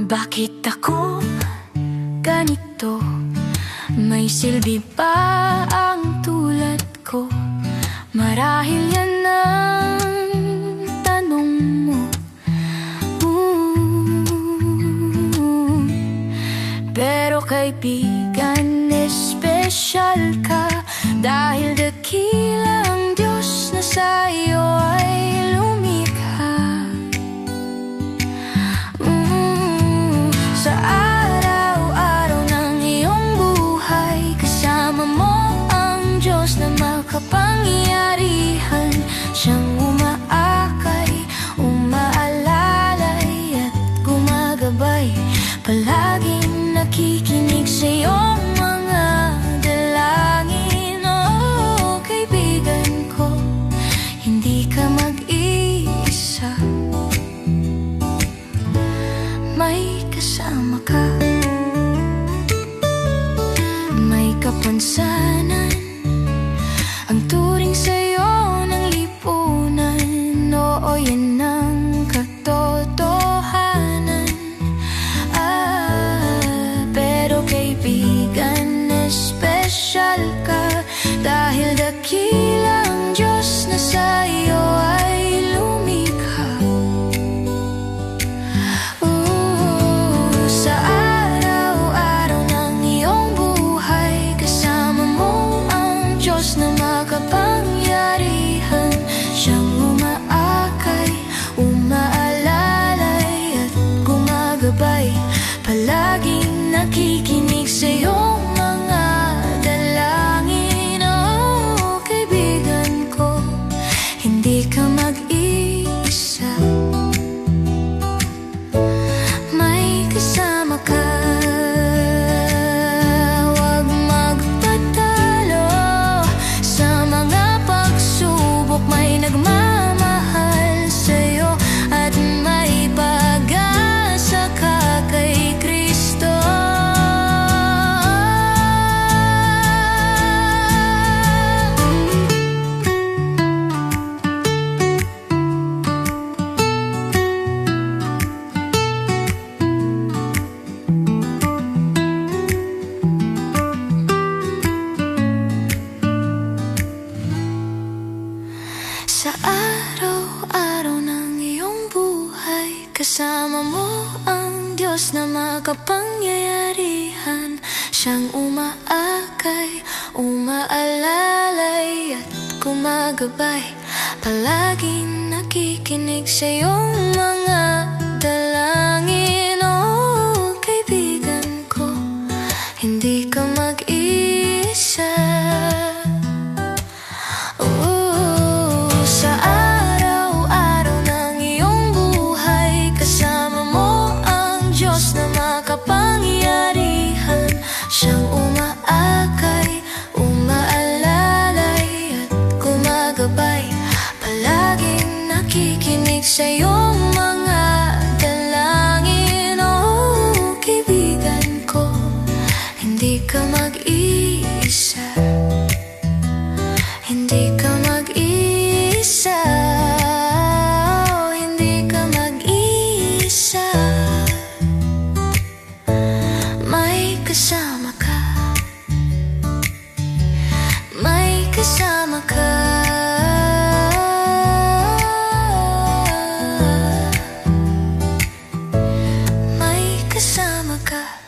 Bakit ako ganito? May silbi ba ang tulad ko? Marahil yan ang tanong mo. Pero kaibigan, espesyal ka, dahil dakilang Diyos na sa'yo ay lumikha. Sa araw-araw ng iyong buhay, kasama mo ang Diyos na makapangyarihan. Siyang umaakay, umaalalay at gumagabay, palaging nakikinig sa iyong mga dalangin. Oh, kaibigan ko, hindi ka mag-iisa. May kasama ka, may kapansanan, ang turing sa'yo ng lipunan. Oo, yan ang katotohanan. Pero kaibigan, espesyal ka, dahil dakilang Diyos na sa'yo ay lumikha. Sa araw-araw ng iyong buhay, kasama mo ang Diyos na makapangyarihan. Siyang umaakay, umaalalay at gumagabay, palaging nakikinig sa iyong mga dalangin. Oh, kaibigan ko, hindi ka mag-iisa. May kasama ka, huwag magpatalo sa mga pagsubok. May nagmamahal sa'yo at may pag-asa ka kay Kristo. Sa araw-araw ng iyong buhay, kasama mo ang Diyos na makapangyarihan. Siyang umaakay, umaalalay at gumagabay, palaging nakikinig sa iyong mga dalangin. Oh, kaibigan ko, hindi ka mag-iisa. Sa araw-araw ng iyong buhay, kasama mo ang Diyos na makapangyarihan. Siyang umaakay, umaalalay at gumagabay, palaging nakikinig sa iyong mga dalangin. Oh, kaibigan ko, hindi ka mag-iisa. Hindi ka mag-iisa. Oh, hindi ka mag-iisa. May kasama ka, may kasama ka. May kasama ka.